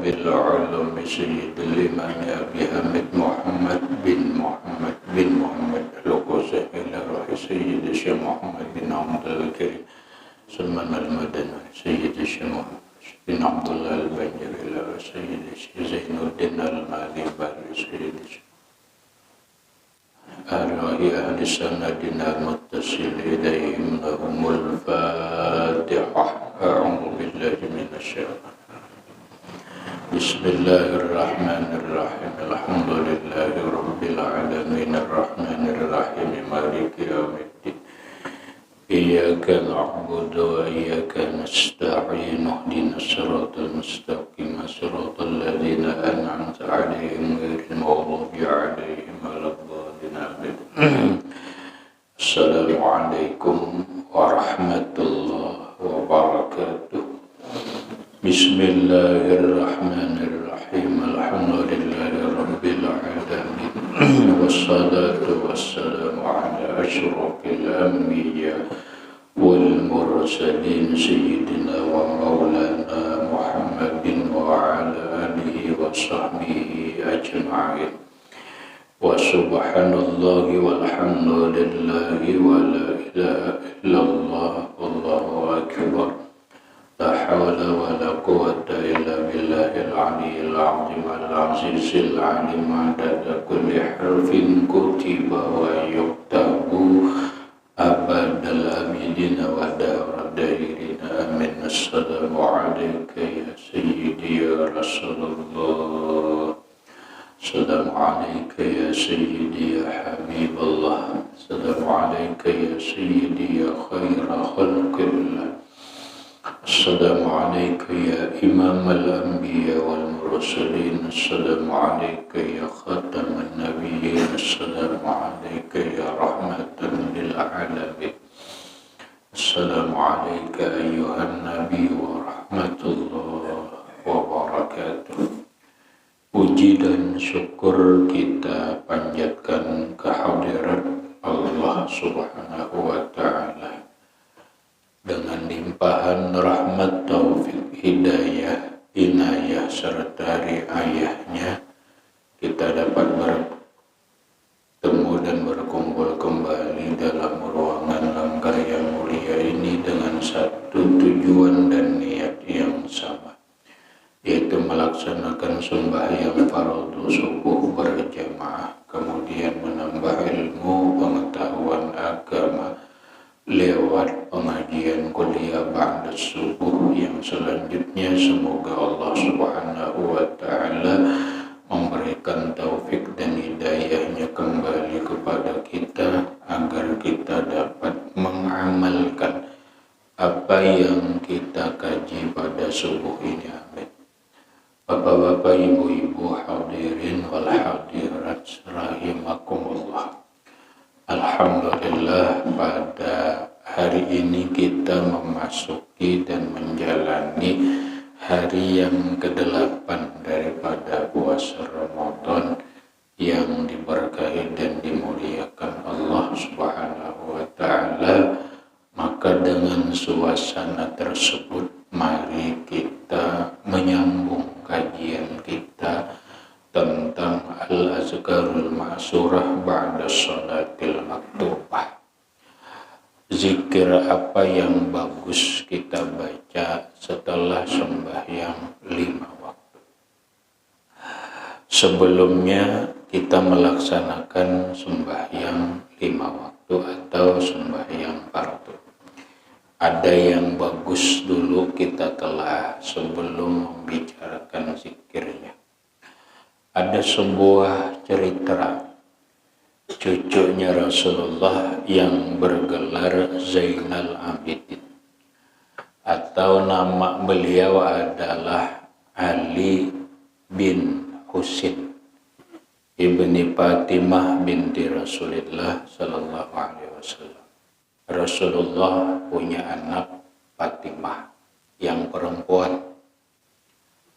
بالعلوم سيد الإمام أبي حمد محمد بن محمد القوسي إلى روح سيد الشيخ محمد بن عبد الله الكريم سلمان المدني سيد الشيخ محمد بن عبد الله البنجري إلى روح سيد الشيخ زين الدين المالي باري سيد الشيخ أرواح أهل سندنا المتصل إليهم لهم الفاتحة أعوذ بالله من الشيطان بسم الله الرحمن الرحيم الحمد لله رب العالمين الرحمن الرحيم مالك يوم الدين إياك نعبد وإياك نستعين اهدنا الصراط المستقيم صراط الذين أنعمت عليهم غير المغضوب عليهم ولا الضالين آمين السلام عليكم ورحمة الله وبركاته بسم الله الرحمن الرحيم الحمد لله رب العالمين والصلاة والسلام على أشرف الأنبياء والمرسلين سيدنا ومولانا محمد وعلى آله وصحبه أجمعين وسبحان الله والحمد لله ولا إله إلا الله والله أكبر لا حول ولا قوة إلا بالله العلي العظيم العزيز العليم عدد كل حرف كتب ويكتب أبد الآبدين ودار الدائرين آمين السلام عليك يا سيدي يا رسول الله السلام عليك يا سيدي يا حبيب الله السلام عليك يا سيدي يا خير خلق الله السلام عليك يا إمام الأنبياء والمرسلين السلام عليك يا خاتم النبيين السلام عليك يا رحمة للعالمين السلام عليك أيها النبي ورحمة الله وبركاته. Puji dan syukur kita panjatkan kehadirat Allah Subhanahu wa Ta'ala. Dengan limpahan rahmat, taufik, hidayah, inayah serta riayahnya kita dapat bertemu dan berkumpul kembali dalam ruangan langgar yang mulia ini dengan satu tujuan dan niat yang sama, yaitu melaksanakan sembahyang fardu subuh berjamaah, kemudian menambah ilmu pengetahuan agama lewat pengajian kuliah ba'da subuh yang selanjutnya semoga Allah Subhanahu wa Ta'ala memberikan taufik dan hidayahnya kembali kepada kita agar kita dapat mengamalkan apa yang kita kaji pada subuh ini. Amin. Bapak-bapak, ibu-ibu, hadirin wal hadirat rahimakumullah. Alhamdulillah, pada hari ini kita memasuki dan menjalani hari yang ke-8 daripada puasa Ramadan yang diberkahi dan dimuliakan Allah Subhanahu wa Ta'ala. Maka dengan suasana tersebut mari kita menyambung kajian kita tentang Al-Azkarul Ma'surah ba'da sholatil maktubah. Zikir apa yang bagus kita baca setelah sembahyang 5 waktu. Sebelumnya kita melaksanakan sembahyang 5 waktu atau sembahyang fardu. Ada yang bagus dulu kita telah sebelum membicarakan zikirnya. Ada sebuah cerita cucunya Rasulullah yang bergelar Zainal Abidin, atau nama beliau adalah Ali bin Husin ibni Fatimah binti Rasulullah sallallahu alaihi wasallam. Rasulullah punya anak Fatimah yang perempuan.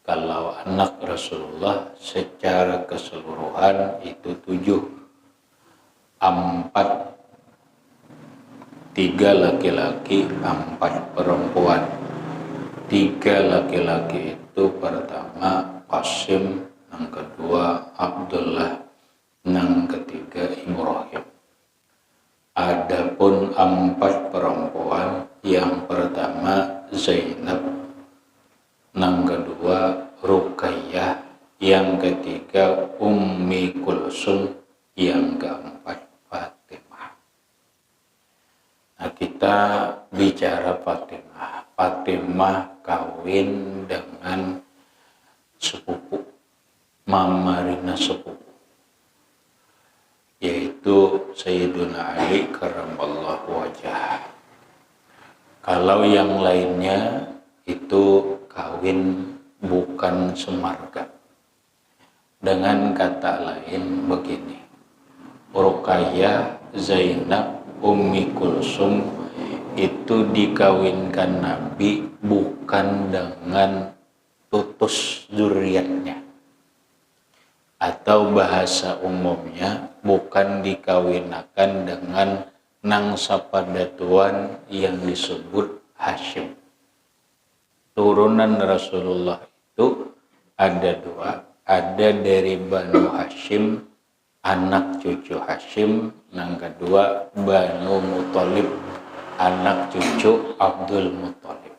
Kalau anak Rasulullah secara keseluruhan itu 7, 4, 3 laki-laki, 4 perempuan. 3 laki-laki itu itu pertama Qasim, yang kedua Abdullah, yang ketiga Ibrahim. Adapun 4 perempuan, yang pertama Zainab, yang kedua Ruqayyah, yang ketiga Ummi Kulsum, yang keempat Fatimah. Nah, kita bicara Fatimah. Fatimah kawin dengan sepupu, Mamarina sepupu, yaitu Sayyiduna Ali karramallahu wajhah. Kalau yang lainnya itu kawin bukan semarga. Dengan kata lain begini, Ruqayyah, Zainab, Ummi Kulsum itu dikawinkan Nabi bukan dengan tutus zuriatnya, atau bahasa umumnya bukan dikawinakan dengan nang sapadatuan yang disebut Hashim. Turunan Rasulullah itu ada 2, ada dari Banu Hashim, anak cucu Hashim, yang kedua Banu Muthalib, anak cucu Abdul Muthalib.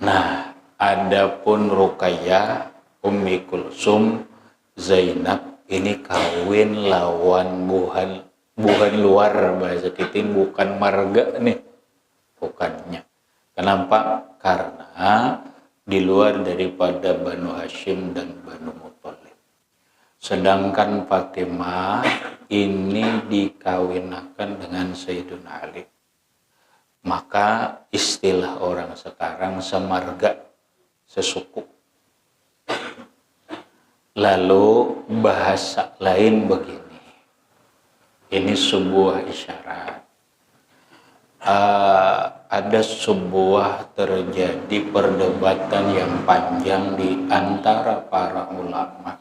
Nah, adapun Ruqayyah, Ummi Kulsum, Zainab ini kawin lawan bukan luar, bahasa kita bukan marga nih, bukannya. Kenapa? Karena di luar daripada Banu Hashim dan Banu Muthalib. Sedangkan Fatimah ini dikawinakan dengan Sayyiduna Ali. Maka istilah orang sekarang semarga, sesuku. Lalu bahasa lain begini, ini sebuah isyarat. Ada sebuah terjadi perdebatan yang panjang di antara para ulama.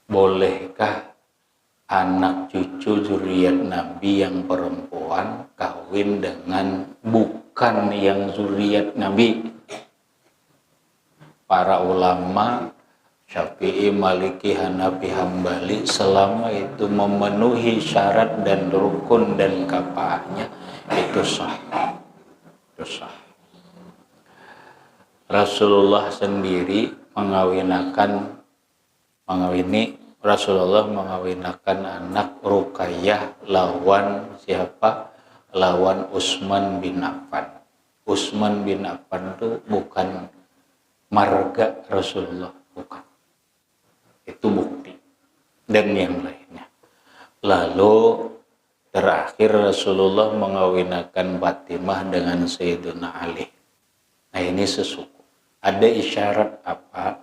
Bolehkah anak cucu zuriat Nabi yang perempuan kawin dengan bukan yang zuriat Nabi? Para ulama Syafi'i, Maliki, Hanafi, Hambali selama itu memenuhi syarat dan rukun dan kafaahnya itu sah. Itu sah. Rasulullah sendiri Rasulullah mengawinakan anak Ruqayyah lawan siapa? Lawan Utsman bin Affan. Utsman bin Affan itu bukan marga Rasulullah, bukan. Itu bukti dan yang lainnya. Lalu terakhir Rasulullah mengawinakan Fatimah dengan Sayyiduna Ali. Nah, ini sesuku. Ada isyarat apa?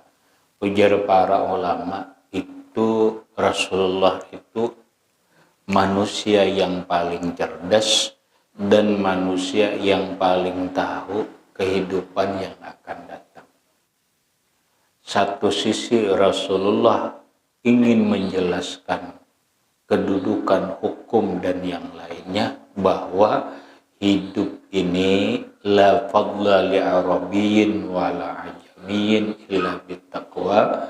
Ujar para ulama, itu Rasulullah itu manusia yang paling cerdas dan manusia yang paling tahu kehidupan yang akan datang. Satu sisi Rasulullah ingin menjelaskan kedudukan hukum dan yang lainnya, bahwa hidup ini la fadla li arabiyyin wala ajamiyyin illa bittaqwa,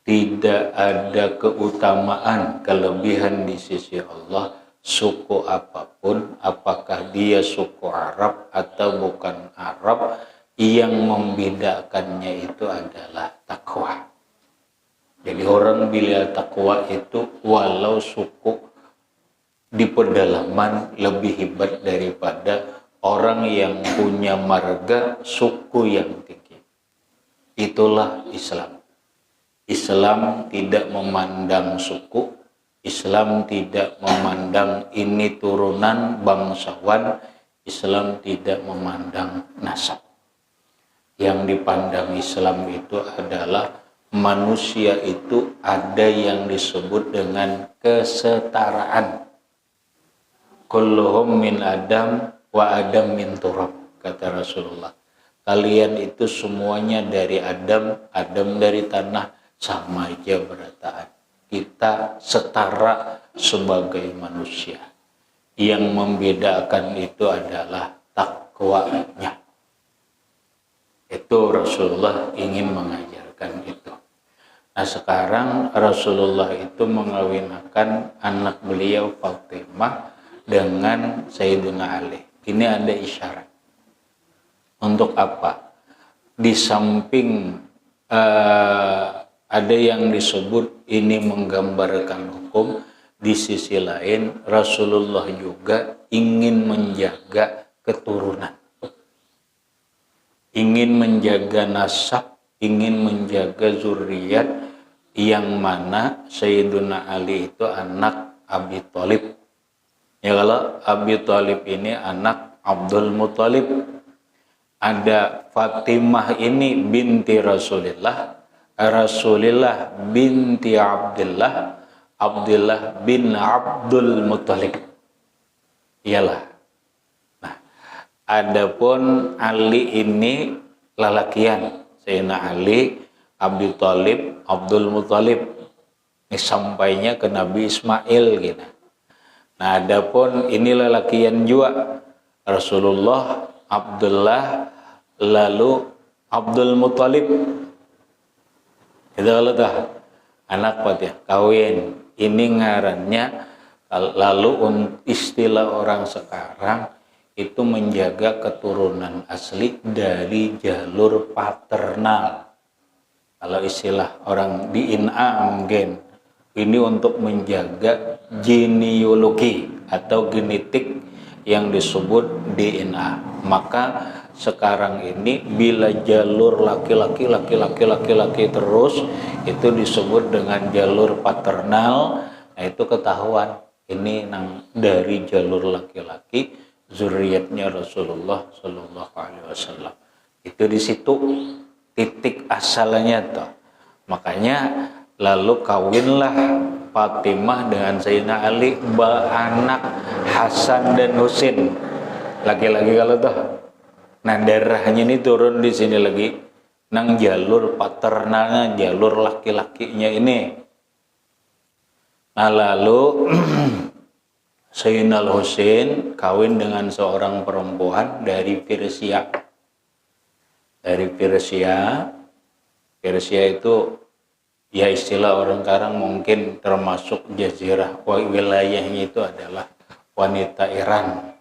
tidak ada keutamaan kelebihan di sisi Allah suku apapun, apakah dia suku Arab atau bukan Arab, yang membedakannya itu adalah takwa. Jadi orang bila takwa itu walau suku di pedalaman lebih hebat daripada orang yang punya marga suku yang tinggi. Itulah Islam. Islam tidak memandang suku, Islam tidak memandang ini turunan bangsawan, Islam tidak memandang nasab. Yang dipandang Islam itu adalah manusia itu ada yang disebut dengan kesetaraan. Kulluhum min Adam wa Adam min turab, kata Rasulullah. Kalian itu semuanya dari Adam, Adam dari tanah, sama aja berataan. Kita setara sebagai manusia. Yang membedakan itu adalah takwanya. Itu Rasulullah ingin mengajarkan itu. Nah sekarang Rasulullah itu mengawinkan anak beliau Fatimah dengan Sayyidina Ali. Ini ada isyarat. Untuk apa? Di samping ada yang disebut ini menggambarkan hukum, di sisi lain Rasulullah juga ingin menjaga keturunan, ingin menjaga nasab, ingin menjaga zuriat, yang mana Sayyiduna Ali itu anak Abi Thalib. Ya, kalau Abi Thalib ini anak Abdul Muthalib. Ada Fatimah ini binti Rasulillah, Rasulillah binti Abdullah, Abdullah bin Abdul Muthalib. Iyalah. Nah, adapun Ali ini lalakian, Sayyidina Ali, Abi Thalib, Abdul Muthalib. Ini sampainya ke Nabi Ismail gitu. Nah, adapun ini lalakian juga, Rasulullah, Abdullah, lalu Abdul Muthalib. Itu kalau dah anak Fatih kawin, ini ngarannya. Lalu istilah orang sekarang itu menjaga keturunan asli dari jalur paternal. Kalau istilah orang di INA mungkin ini untuk menjaga genealogi atau genetik yang disebut DNA. Maka sekarang ini bila jalur laki-laki terus itu disebut dengan jalur paternal. Nah itu ketahuan ini dari jalur laki-laki zuriatnya Rasulullah Shallallahu Alaihi Wasallam. Itu di situ titik asalnya toh. Makanya lalu kawinlah Fatimah dengan Sayyidina Ali, anak Hasan dan Husain, laki-laki kalau toh. Nah darahnya ini turun di sini lagi, nang jalur paternalnya, jalur laki-lakinya ini. Nah lalu Sayyidina Husain kawin dengan seorang perempuan dari Persia. Dari Persia itu ya istilah orang sekarang mungkin termasuk jazirah, wilayahnya itu adalah wanita Iran.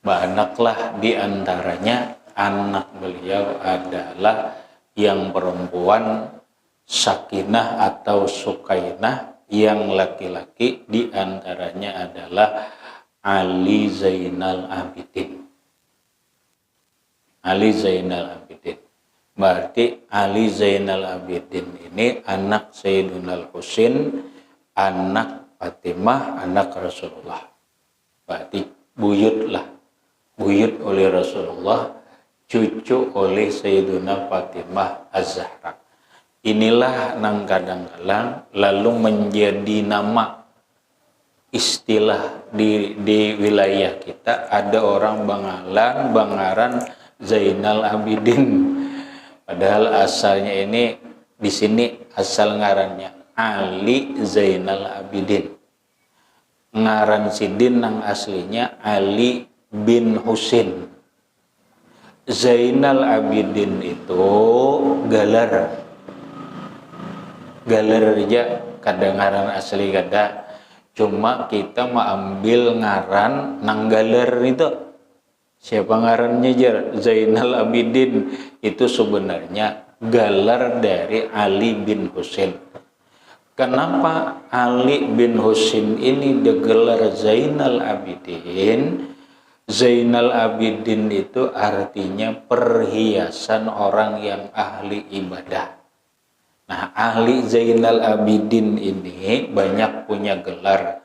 Banyaklah diantaranya anak beliau adalah yang perempuan Sakinah atau Sukainah, yang laki-laki diantaranya adalah Ali Zainal Abidin. Ali Zainal Abidin. Berarti Ali Zainal Abidin ini anak Sayyidina Husain, anak Fatimah, anak Rasulullah. Berarti buyut oleh Rasulullah, cucu oleh Sayyidina Fatimah Az-Zahra. Inilah nang kadang-kadang lalu menjadi nama istilah di wilayah kita. Ada orang Bangaran Zainal Abidin. Padahal asalnya ini di sini asal ngarannya Ali Zainal Abidin. Ngaran sidin nang aslinya Ali bin Husain. Zainal Abidin itu galar aja, kadang ngaran asli kada. Cuma kita mau ambil ngaran nang galar itu. Siapa ngarannya jar? Zainal Abidin itu sebenarnya galar dari Ali bin Husain. Kenapa Ali bin Husain ini digelar Zainal Abidin? Zainal Abidin itu artinya perhiasan orang yang ahli ibadah. Nah, ahli Zainal Abidin ini banyak punya gelar.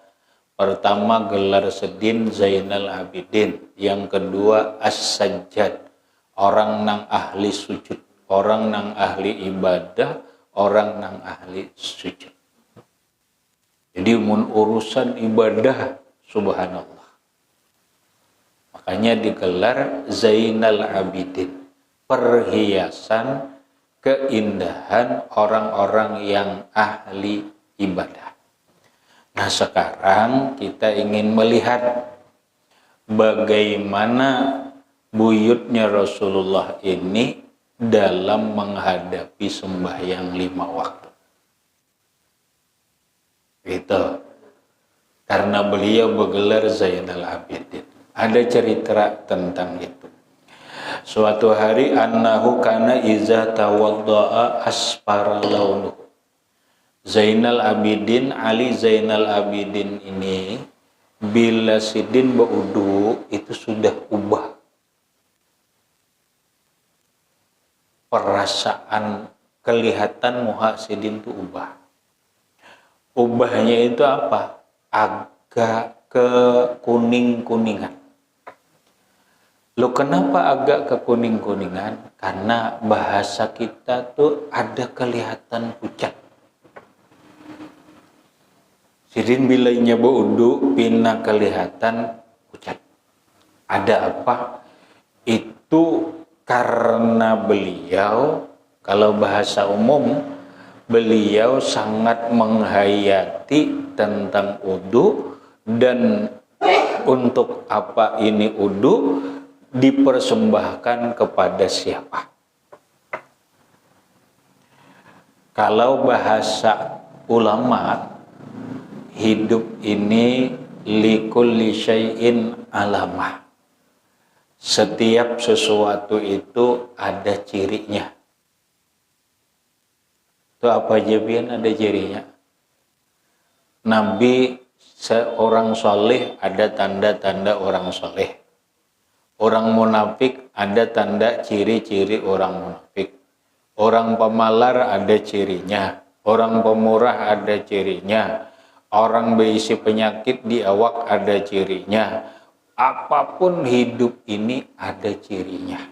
Pertama gelar sedin Zainal Abidin, yang kedua As-Sajjad, orang nang ahli sujud, orang nang ahli ibadah, orang nang ahli sujud. Jadi urusan ibadah subhanallah. Makanya digelar Zainal Abidin, perhiasan keindahan orang-orang yang ahli ibadah. Nah sekarang kita ingin melihat bagaimana buyutnya Rasulullah ini dalam menghadapi sembahyang 5 waktu. Itu karena beliau bergelar Zainal Abidin. Ada cerita tentang itu. Suatu hari annahu kana iza tawadda'a asfara launuhu. Zainal Abidin, Ali Zainal Abidin ini bila sidin berwudu itu sudah ubah perasaan, kelihatan muka sidin itu ubah. Ubahnya itu apa? Agak ke kuning-kuningan. Loh kenapa agak ke kuning-kuningan? Karena bahasa kita tuh ada kelihatan pucat. Sidin bila nyoba wudu pina kelihatan pucat. Ada apa? Itu karena beliau, kalau bahasa umum, beliau sangat menghayati tentang wudu dan untuk apa ini wudu dipersembahkan kepada siapa. Kalau bahasa ulama, hidup ini likulli syai'in alamah. Setiap sesuatu itu ada cirinya. Itu apa aja bian ada cirinya. Nabi seorang soleh ada tanda-tanda orang soleh. Orang munafik ada tanda ciri-ciri orang munafik. Orang pemalar ada cirinya. Orang pemurah ada cirinya. Orang berisi penyakit di awak ada cirinya. Apapun hidup ini ada cirinya.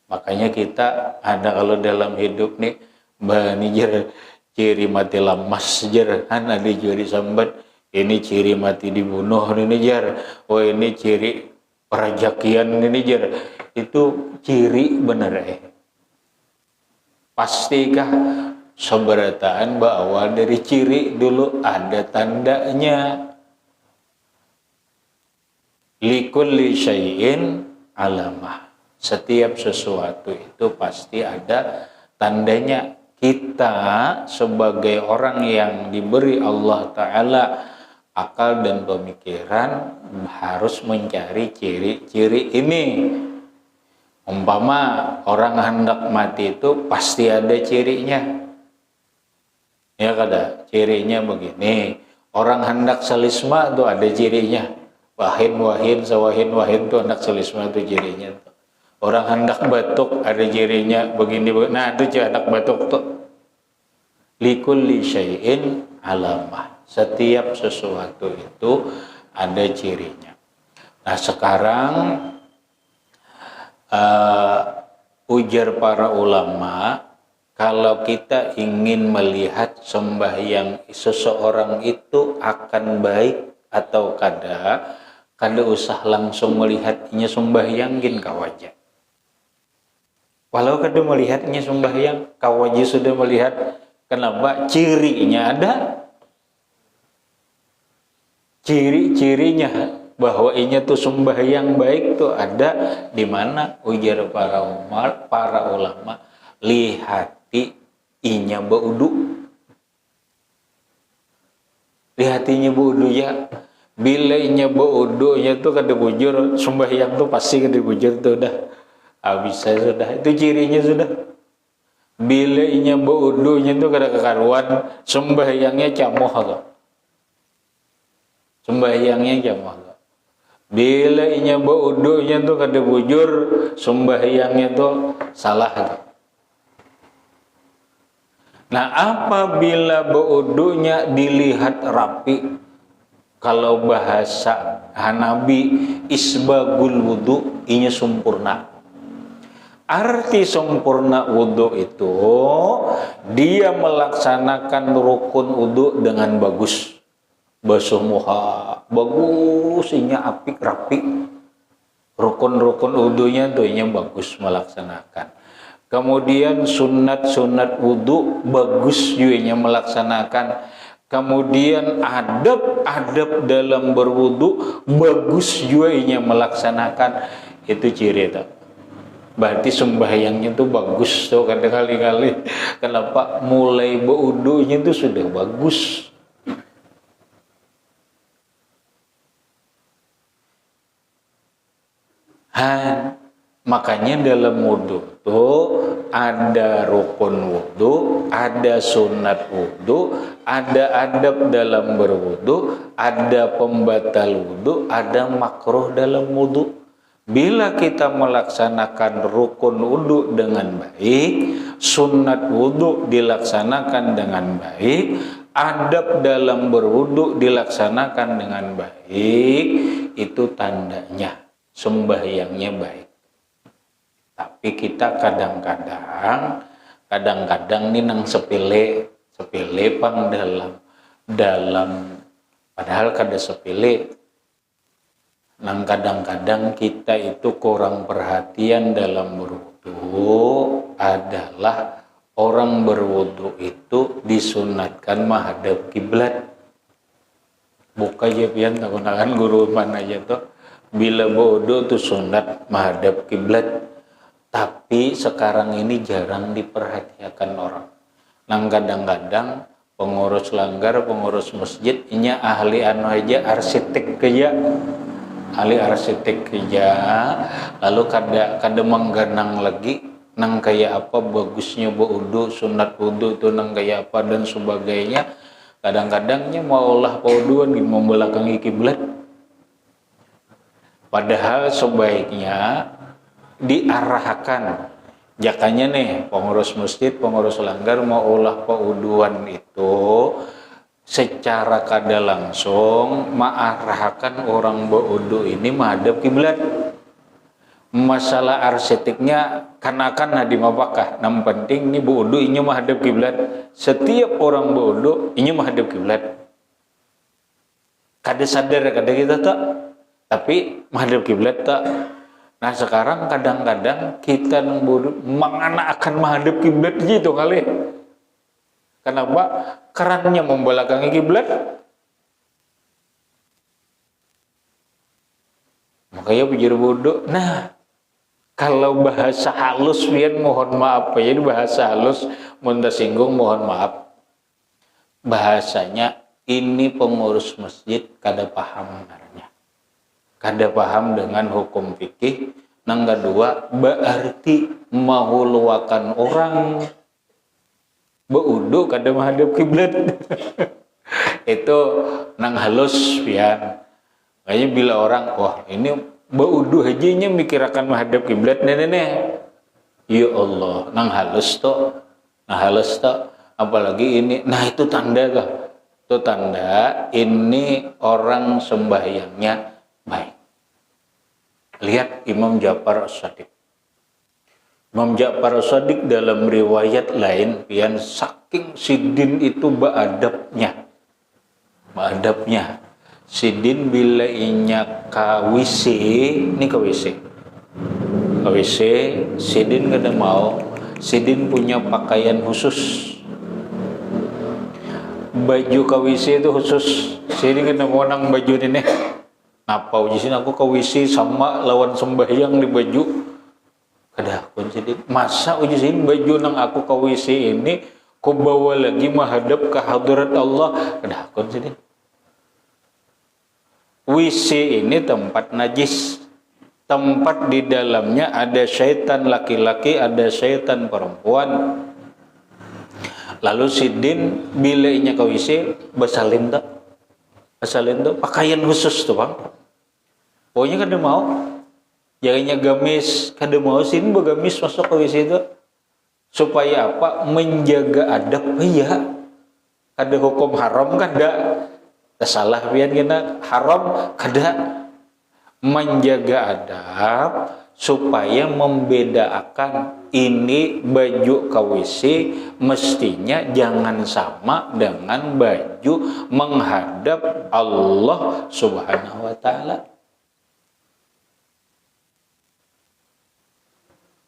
Makanya kita ada kalau dalam hidup nih, banijer ciri mati lemas jer, ada ciri sambat, ini ciri mati dibunuh ini jer, oh ini ciri perajakian ini jer. Itu ciri bener Pastikah seberataan bahwa dari ciri dulu ada tandanya. Likulli syai'in alamah. Setiap sesuatu itu pasti ada tandanya. Kita sebagai orang yang diberi Allah Ta'ala akal dan pemikiran harus mencari ciri-ciri ini. Umpama orang hendak mati itu pasti ada cirinya. Ya kada, cirinya begini. Orang hendak selisma itu ada cirinya. Wahin, sawahin, itu hendak selisma itu cirinya. Orang hendak batuk ada cirinya begini. Nah itu hendak batuk tuh. Likulli syai'in alamah. Setiap sesuatu itu ada cirinya. Nah sekarang ujar para ulama, kalau kita ingin melihat sembahyang seseorang itu akan baik atau kada usah langsung melihatnya sembahyangin kawaja. Walau kada melihatnya sembahyang, kawaja sudah melihat. Kenapa? Cirinya ada. Ciri-cirinya bahwa inya tuh sembahyang baik tuh ada di mana? Ujar para ulama, lihati inya baudu. Lihatinya baudu ya. Bila inya baudunya tuh kada bujur, sembahyang tuh pasti kada bujur tuh udah. Habis sudah. Itu cirinya sudah. Bila inya baudunya tuh kada kekaruan, sembahyangnya camoh tuh. Sembahyangnya camoh tuh. Bila inya baudunya tuh kada bujur, sembahyangnya tuh salah tuh. Nah, apabila baudunya dilihat rapi, kalau bahasa Hanabi isbagul wudu, inya sempurna. Arti sempurna wudu itu dia melaksanakan rukun wudu dengan bagus. Basuh muka bagus, inya apik rapi. Rukun-rukun wudunya tuh inya bagus melaksanakan. Kemudian sunat-sunat wudu bagus juga melaksanakan. Kemudian adab dalam berwudu bagus juga melaksanakan. Itu ciri itu. Berarti sembahyangnya tuh bagus tuh kali-kali. Kenapa? Mulai berwudunya tuh sudah bagus. Makanya dalam wudu tuh ada rukun wudu, ada sunat wudu, ada adab dalam berwudu, ada pembatal wudu, ada makruh dalam wudu. Bila kita melaksanakan rukun wudu dengan baik, sunat wudu dilaksanakan dengan baik, adab dalam berwudu dilaksanakan dengan baik, itu tandanya sembahyangnya baik. Tapi kita kadang-kadang nih nang sepele pang dalam padahal kada sepele. Nang kadang-kadang kita itu kurang perhatian dalam berwudu adalah orang berwudu itu disunatkan menghadap kiblat. Buka aja pian takunakan guru mana aja tuh bila berwudu tuh sunat menghadap kiblat. Tapi sekarang ini jarang diperhatikan orang. Nang kadang-kadang pengurus langgar, pengurus masjid, inya ahli anu aja arsitek kerja, ahli arsitek kerja, lalu kada mengganang lagi nang kayak apa bagusnya wudu, sunat wudu itu nang kayak apa dan sebagainya. Kadang-kadangnya maulah wuduan di membelakangi kiblat. Padahal sebaiknya diarahkan, jakanya nih pengurus masjid, pengurus langgar mau ulah pauduan itu secara kada langsung mengarahkan orang berwudu ini menghadap kiblat. Masalah arsiteknya kanakan di mapakah, yang penting ini berwudu ini menghadap kiblat. Setiap orang berwudu ini menghadap kiblat. Kada sadar kada kita tak, tapi menghadap kiblat tak. Nah sekarang kadang-kadang kita mengana akan menghadap kiblat gitu kali. Kenapa? Kerannya membelakangi kiblat. Makanya bujur wudu. Nah kalau bahasa halus pian mohon maaf ya, jadi bahasa halus mun tersinggung mohon maaf. Bahasanya ini pengurus masjid kada paham sebenarnya. Kada paham dengan hukum fikih. Nang kedua berarti mau luakan orang berwudu kada menghadap kiblat. Itu nang halus pian. Makanya bila orang wah ini berwudu hajinya mikirakan menghadap kiblat nenek. Ya Allah, nang halus toh. Nah halus toh apalagi ini. Nah itu tanda kah? Itu tanda ini orang sembahyangnya baik. Lihat Imam Ja'far As-Shadiq. Imam Ja'far As-Shadiq dalam riwayat lain pian saking sidin itu beadabnya. Sidin bila inya ka WC, ini ka WC. Ka WC, sidin kada mau. Sidin punya pakaian khusus. Baju ka WC itu khusus. Sidin kada mau nang baju ini. Apa ujisin aku ke WC sama lawan sembahyang di baju. Kada pun jadi masa ujisin baju nang aku ke WC ini ku bawa lagi menghadap ke hadirat Allah. Kada pun jadi. WC ini tempat najis. Tempat di dalamnya ada syaitan laki-laki, ada syaitan perempuan. Lalu sidin bila inya ke WC basalin tak? Basalin tuh pakaian khusus tuh bang. Pokoknya kada mau. Jadinya gamis, kada mau sin gamis masuk ke WC itu. Supaya apa? Menjaga adab ya. Kada hukum haram kada. Salah pian kena haram kada. Menjaga adab supaya membedakan ini baju ke WC mestinya jangan sama dengan baju menghadap Allah Subhanahu wa taala.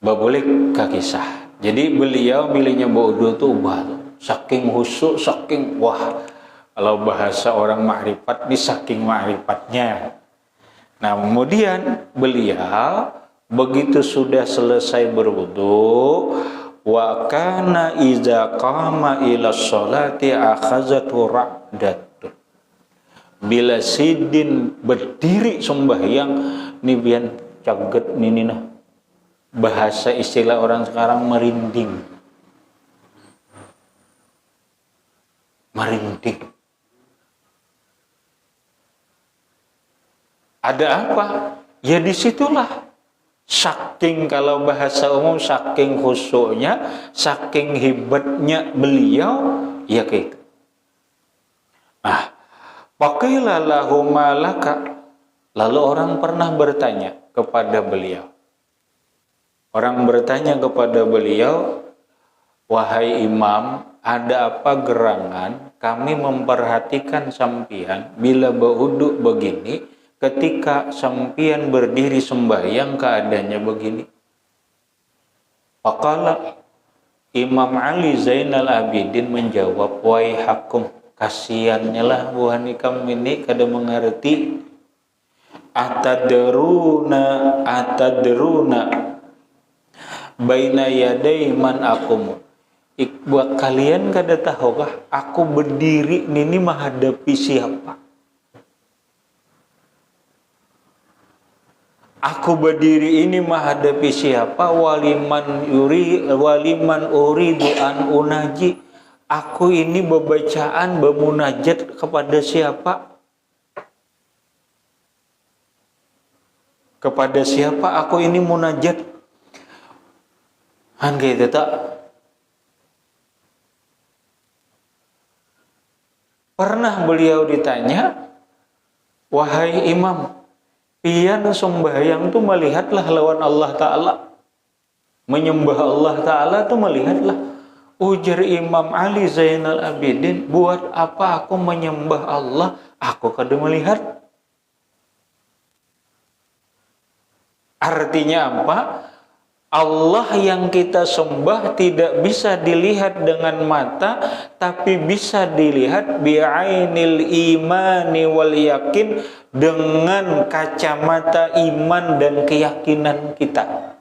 Babolik kakisah. Jadi beliau milihnya wudu tuh saking khusyuk, saking wah. Kalau bahasa orang makrifat di saking makrifatnya. Nah, kemudian beliau begitu sudah selesai berwudu, wa kana iza qama ila sholati akhazatu ra'datun. Bila sidin berdiri sembahyang nibian caget ninina, bahasa istilah orang sekarang merinding. Ada apa? Ya disitulah saking, kalau bahasa umum, saking khusyuknya, saking hebatnya beliau, ya kayak. Faqila lahu ma laka. Lalu orang pernah bertanya kepada beliau. Orang bertanya kepada beliau, wahai imam, ada apa gerangan kami memperhatikan sampian bila berwudu begini, ketika sampian berdiri sembahyang keadaannya begini. Faqala, Imam Ali Zainal Abidin menjawab, wahai hakum, kasihannya lah buhani kamu ini kada mengerti. Atadruna baina yaday man akum. Buat kalian kada tahukah aku berdiri ini menghadapi siapa? Aku berdiri ini menghadapi siapa? Waliman uridu an unaji. Aku ini bebacaan, bermunajat kepada siapa? Kepada siapa aku ini munajat? Gitu tak? Pernah beliau ditanya, wahai imam, pian sembahyang tu melihatlah lawan Allah Ta'ala, menyembah Allah Ta'ala tu melihatlah. Ujar Imam Ali Zainal Abidin, buat apa aku menyembah Allah, aku kada melihat. Artinya apa? Allah yang kita sembah tidak bisa dilihat dengan mata, tapi bisa dilihat bi'ainil imani wal yakin, dengan kacamata iman dan keyakinan kita.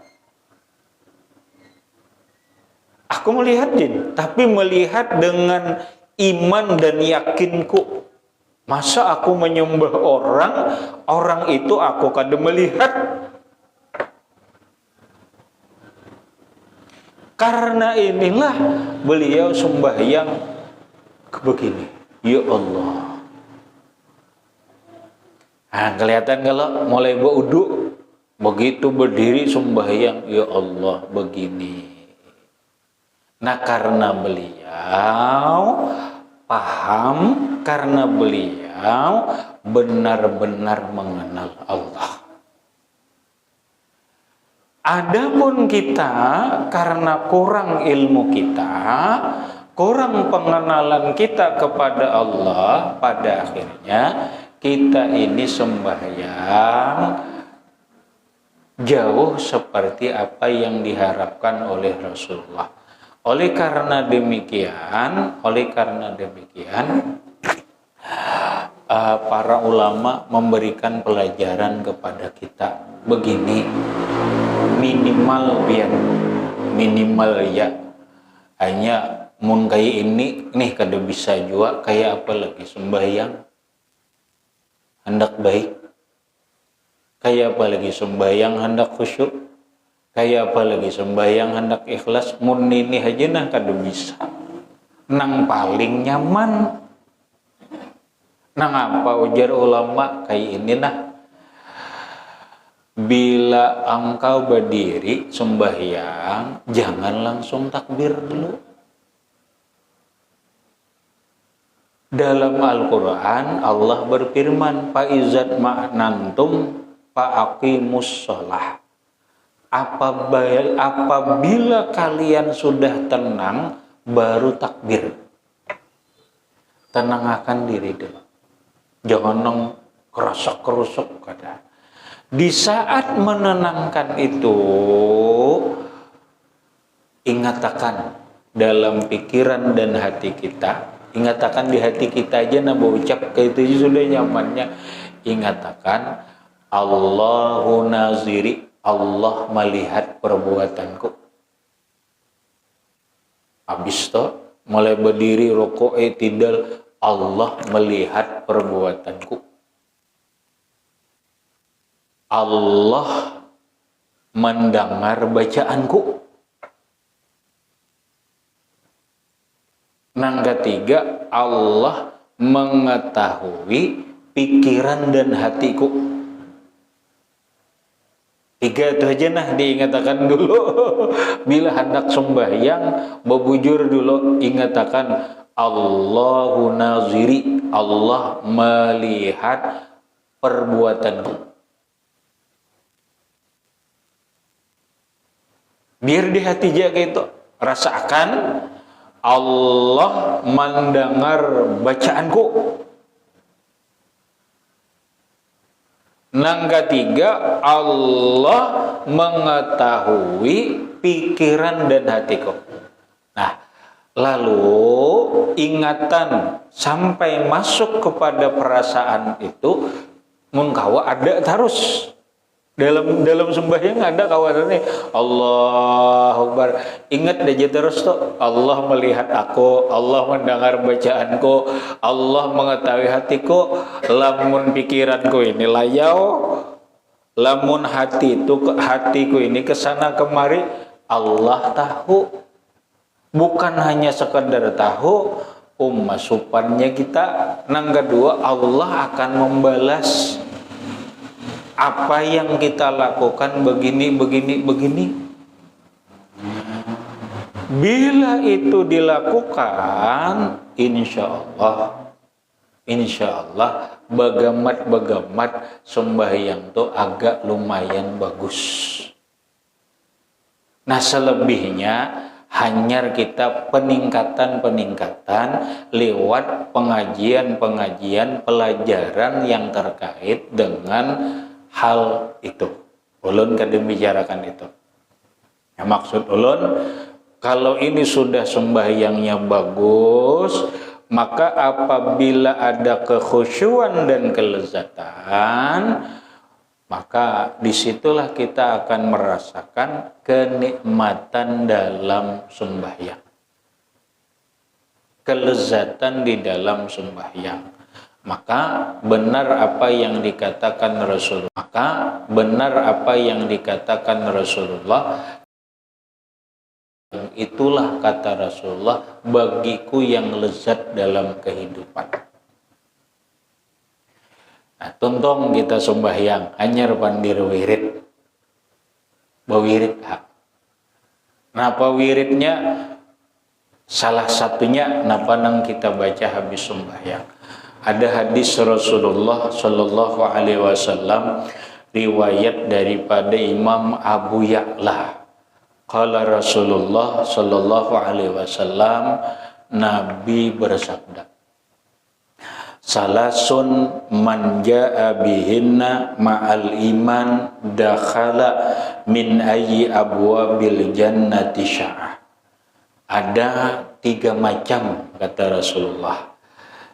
Aku melihat jin, tapi melihat dengan iman dan yakinku. Masa aku menyembah orang itu aku kada melihat. Karena inilah beliau sembahyang begini, ya Allah. Kelihatan kalau mulai berwudu, begitu berdiri sembahyang, ya Allah begini. Karena beliau paham, karena beliau benar-benar mengenal Allah. Adapun kita, karena kurang ilmu kita, kurang pengenalan kita kepada Allah, pada akhirnya kita ini sembahyang jauh seperti apa yang diharapkan oleh Rasulullah. Oleh karena demikian, para ulama memberikan pelajaran kepada kita begini, minimal ya, hanya mun kayak ini nih kada bisa juga, kayak apa lagi sembahyang hendak baik, kayak apa lagi sembahyang hendak khusyuk, kayak apa lagi sembahyang hendak ikhlas. Mun ini aja nah kada bisa, nang paling nyaman. Nang apa ujar ulama kayak ini nah, bila engkau berdiri sembahyang, jangan langsung takbir dulu. Dalam Al-Quran Allah berfirman, Fa'izat ma'nantum fa'aqimus sholah. Apabila kalian sudah tenang, baru takbir. Tenangkan diri dulu. Jangan nang kerosok-kerosok kada. Di saat menenangkan itu, ingatakan dalam pikiran dan hati kita, ingatakan di hati kita aja nah berucap kayak itu sudah nyamannya. Ingatakan Allahu naziri, Allah melihat perbuatanku. Habis itu mulai berdiri rokok tidal, Allah melihat perbuatanku. Allah mendengar bacaanku. Yang ketiga, Allah mengetahui pikiran dan hatiku. 3 itu aja nah diingatakan dulu. Bila hendak sembahyang, bebujur dulu ingatakan Allahu naziri, Allah melihat perbuatanku. Biar di hati jaga itu rasakan Allah mendengar bacaanku. Yang ketiga, Allah mengetahui pikiran dan hatiku. Nah, lalu ingatan sampai masuk kepada perasaan itu mengkawa ada terus. Dalam sembahyang ada kawan nih, Allahu Akbar. Ingat aja terus tuh, Allah melihat aku, Allah mendengar bacaanku, Allah mengetahui hatiku. Lamun pikiranku ini layau, lamun hatiku ini kesana kemari, Allah tahu. Bukan hanya sekedar tahu, masukannya kita. Yang kedua, Allah akan membalas apa yang kita lakukan begini. Bila itu dilakukan, insya Allah bagamat sembahyang itu agak lumayan bagus. Nah, selebihnya hanya kita peningkatan lewat pengajian pelajaran yang terkait dengan hal itu. Ulun kadang bicarakan itu. Ya, maksud ulun, kalau ini sudah sembahyangnya bagus, maka apabila ada kekhusyuan dan kelezatan, maka disitulah kita akan merasakan kenikmatan dalam sembahyang, kelezatan di dalam sembahyang. Maka benar apa yang dikatakan Rasulullah, itulah kata Rasulullah, bagiku yang lezat dalam kehidupan. Nah, tuntung kita sembahyang hanya pandir wirid. Bawirid hak. Napa wiridnya? Salah satunya napa nang kita baca habis sembahyang. Ada hadis Rasulullah Shallallahu Alaihi Wasallam riwayat daripada Imam Abu Ya'la. Qala Rasulullah Shallallahu Alaihi Wasallam, Nabi bersabda, salasun man jaa bihinna ma'al iman dakhala min ayyi abwabil jannati sya'ah. Ada 3 macam kata Rasulullah.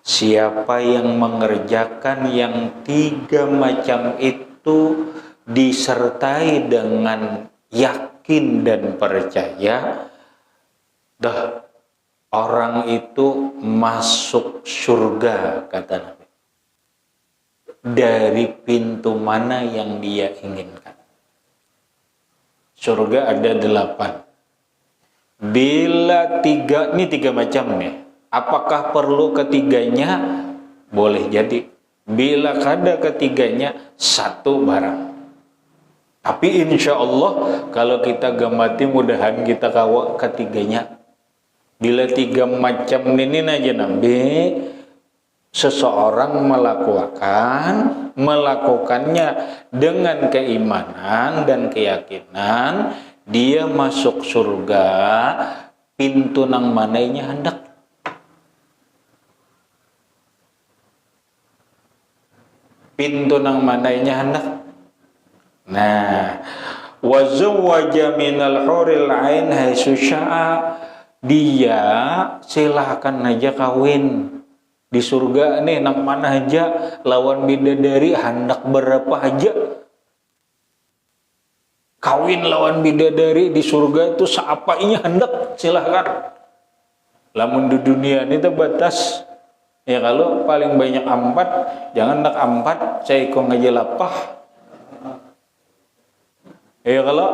Siapa yang mengerjakan yang 3 macam itu disertai dengan yakin dan percaya, dah orang itu masuk surga kata Nabi. Dari pintu mana yang dia inginkan. Surga ada 8. Bila 3, ini 3 macam nih. Apakah perlu ketiganya? Boleh jadi. Bila ada ketiganya, 1 barang. Tapi insya Allah kalau kita gamati mudahan kita kawa ketiganya. Bila 3 macam ini aja Nabi, seseorang melakukannya dengan keimanan dan keyakinan, dia masuk surga. Pintu nang manainya hendak. Pintu nang manainya hendak. Nah, wa zawwaja minal huril ain haitsu syaa. Dia silahkan aja kawin di surga nih nang mana aja, lawan bidadari hendak berapa aja. kawin lawan bidadari di surga itu seapainya hendak silahkan. Lamun di dunia ini terbatas. Ya kalau paling banyak 4, jangan nak 4, saya kok ngajelapah. Ya kalau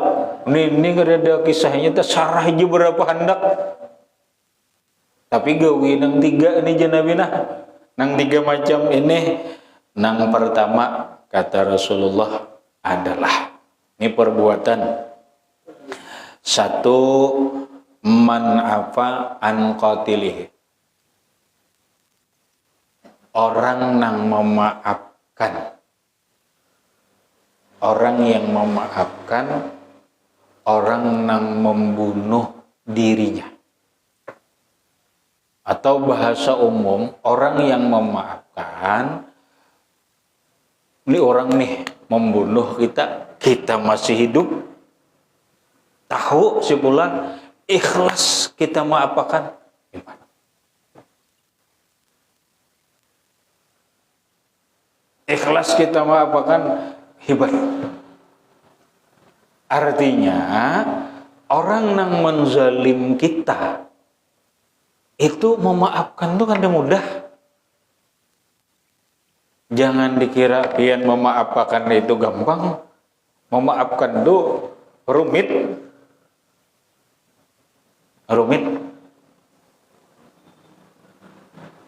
ini ada kisahnya tersyarah aja berapa hendak. Tapi gawi nang 3 ini janabina. Nang 3 macam ini. Nang pertama kata Rasulullah adalah ini perbuatan. 1, man afa an qatilih. Orang nang memaafkan. Orang yang memaafkan orang nang membunuh dirinya. Atau bahasa umum, orang yang memaafkan ini orang nih membunuh kita masih hidup, tahu si bulan ikhlas kita maafkan. Ikhlas kita maafkan hebat. Artinya orang yang menzalim kita itu memaafkan tuh kan mudah. Jangan dikira pian memaafkan itu gampang. Memaafkan itu rumit.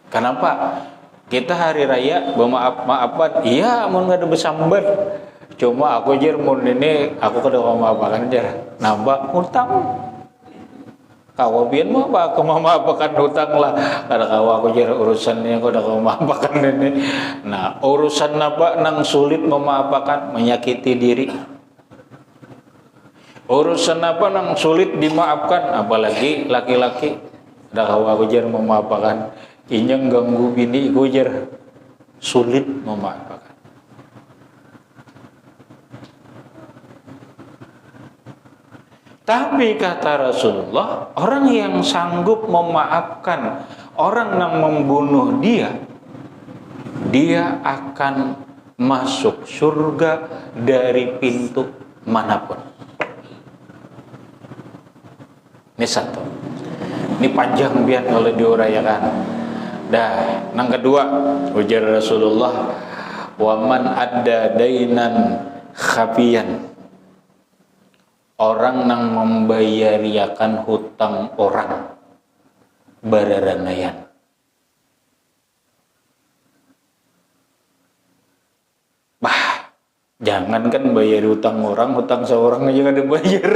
Kenapa? Kita hari raya maafan, iya mau nggak ada besambar. Cuma aku jer mun ini aku kada maafkan jer nambah utang. Kawabian mah aku maafkan hutang lah. Kada kawa aku jer urusannya aku kada maafkan ini. Nah urusan apa nang sulit memaafkan, menyakiti diri. Urusan apa nang sulit dimaafkan, apalagi laki-laki. Kada kawa aku jer memaafkan. Inyang ganggu bini gujar sulit memaafkan. Tapi kata Rasulullah, orang yang sanggup memaafkan orang yang membunuh dia akan masuk surga dari pintu manapun. Ini satu. Ini panjang biar kalau diurayakan. Dah, yang kedua ujar Rasulullah, waman adda dainan khafiyan, orang yang membayariakan hutang orang bararanayan. Bah, jangan kan bayar hutang orang, hutang seorang aja nggak dibayar.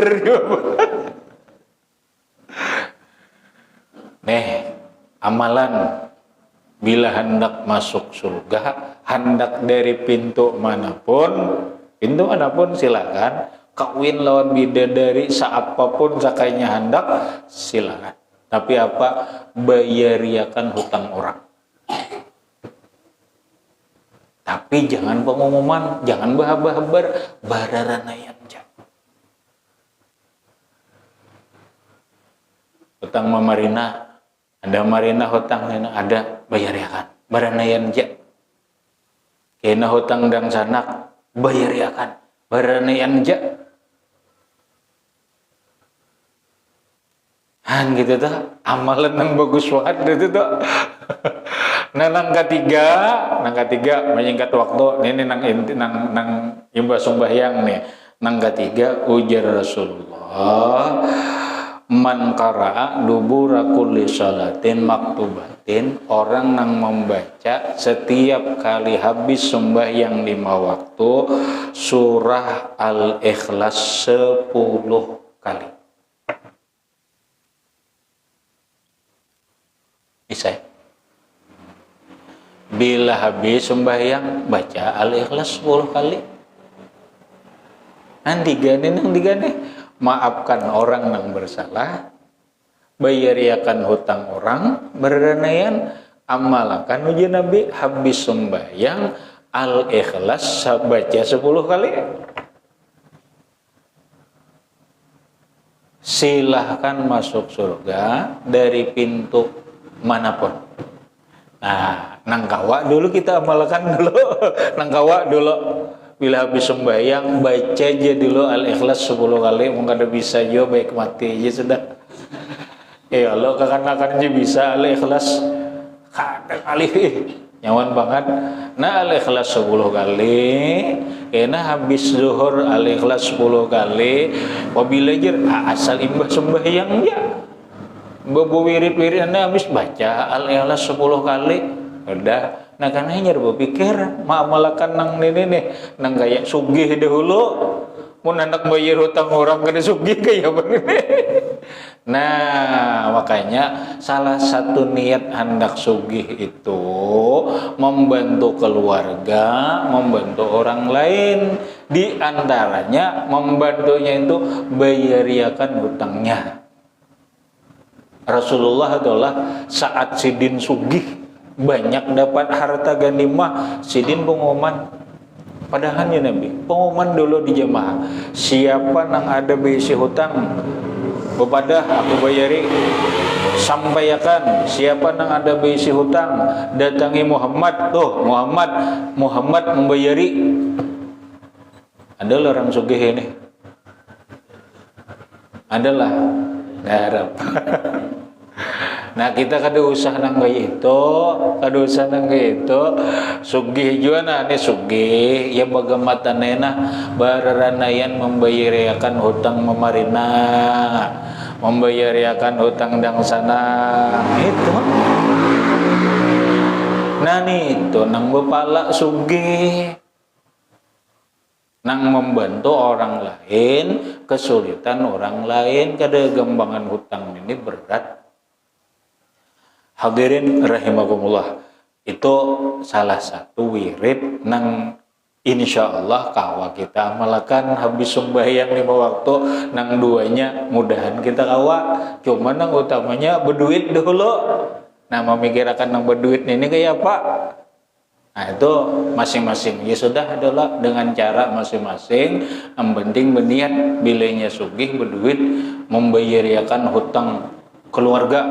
Nih, amalan bila hendak masuk surga, hendak dari pintu manapun silakan. Kawin lawan bidadari seapapun sakainya hendak silakan. Tapi apa? Bayariakan hutang orang. Tapi jangan pengumuman, jangan bahabar bararanayan. Hutang Marina. Ada Marina hutang ada bayariakan baranayan ja. Kena hutang dang sanak bayariakan baranayan ja. Han gitu tuh amalan yang bagus banget itu tuh. Nah nang ketiga menyingkat waktu ini nang imbas sembahyang nih. Nang ketiga ujar Rasulullah, man qara'a dubura kulli salatin maktubatin, orang yang membaca setiap kali habis sembahyang 5 waktu surah Al-Ikhlas 10 kali. Bisa. Bila habis sembahyang baca Al-Ikhlas 10 kali. Nanti gane maafkan orang yang bersalah, bayariakan hutang orang, berdanayan, amalkan uji Nabi, habis sembahyang, Al-Ikhlas baca 10 kali. Silahkan masuk surga dari pintu manapun. Nah, nangkawa dulu kita amalkan dulu, nangkawa dulu. bila habis sembahyang baca aja dulu Al-Ikhlas 10 kali, mungkin ada bisa juga baik mati aja sudah. Allah kakan-kakan aja bisa Al-Ikhlas kadang kali nyaman banget. Nah Al-Ikhlas 10 kali, kena habis zuhur Al-Ikhlas 10 kali, wabila jer asal imbah sembahyang ya. Bobo wirid-wirid Anda habis baca Al-Ikhlas 10 kali, udah. Nah kan hanya berpikir malakan nang ini nih, nang kayak sugih dahulu, mun anak bayar hutang orang kena sugih kayak begini. Nah makanya salah satu niat hendak sugih itu membantu keluarga, membantu orang lain, di antaranya membantunya itu bayariakan hutangnya. Rasulullah adalah saat sidin sugih banyak dapat harta ganimah, sidin pengumuman. Padahal ya Nabi, pengumuman dulu di jamaah. Siapa yang ada bisi hutang, kepada aku bayari. Sampaikan siapa yang ada bisi hutang, datangi Muhammad. Tuh Muhammad membayari. Adalah orang sugih ini. Adalah garap. Nah kita kada usah nang kayak itu, sugih juga nah ini sugih ya bagaimana nena bararanayan membayariakan hutang memarina, membayariakan hutang dang sana itu. Nah nih itu nang bepala sugih, nang membantu orang lain, kesulitan orang lain, kada gambangan hutang ini berat. Hadirin rahimakumullah, itu salah satu wirid nang insyaallah kawa kita amalkan habis sembahyang 5 waktu, nang duanya mudahan kita kawa. Cuma nang utamanya berduit dulu. Nah memikirkan nang berduit ini kayak apa? Nah itu masing-masing ya sudah adalah dengan cara masing-masing. Yang penting berniat bilanya sugih berduit membayariakan hutang keluarga.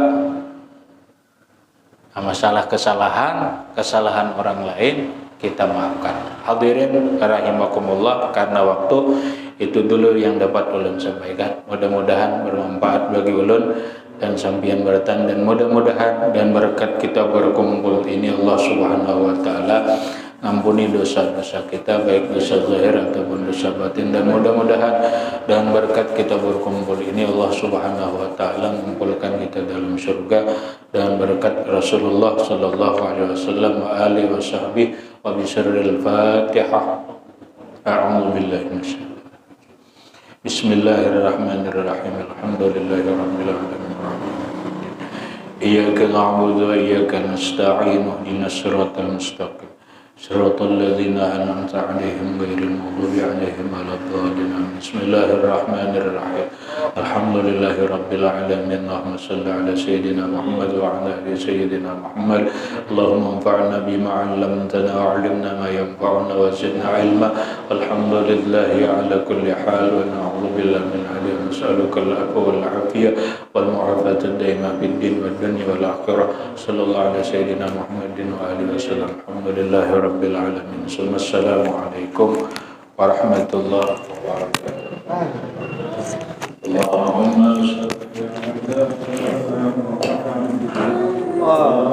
Masalah kesalahan orang lain kita maafkan. Hadirin rahimakumullah, karena waktu itu dulu yang dapat ulun sampaikan. Mudah-mudahan bermanfaat bagi ulun dan sampian beratan, dan mudah-mudahan dan berkat kita berkumpul ini Allah Subhanahu wa taala ngampuni dosa-dosa kita, baik dosa zahir ataupun dosa batin, dan mudah-mudahan dan berkat kita berkumpul ini Allah Subhanahu wa taala mengumpulkan kita dalam surga, dan berkat Rasulullah sallallahu alaihi wasallam wa alihi washabbihi wa bisirril Fatihah. A'udzu billahi minasyaitonir rajim. Bismillahirrahmanirrahim. Alhamdulillahirabbil alamin. Iyyaka na'budu wa iyyaka nasta'in. Ihdinas siratal mustaqim. Siratal ladzina an'amta 'alaihim ghairil maghdubi 'alaihim waladdallin. Bismillahirrahmanirrahim. Alhamdulillahirabbil alamin. Allahumma shalli 'ala sayyidina Muhammad wa 'ala ali sayyidina Muhammad. Allahumma anfa'na bima 'allamtana wa 'allimna ma yanfa'una wa zidna 'ilma. Alhamdulillahi 'ala kulli hal wa na'udzu billahi min hadhihi nas'aluka al-'afwa wal 'afiyah wal mu'afata ad-daima fid din wad dunya wal akhirah. Sallallahu 'ala sayyidina Muhammadin wa alihi wasallam. Alhamdulillahi rabbil alamin. Assalamualaikum warahmatullahi wabarakatuh. Allahumma shalli ala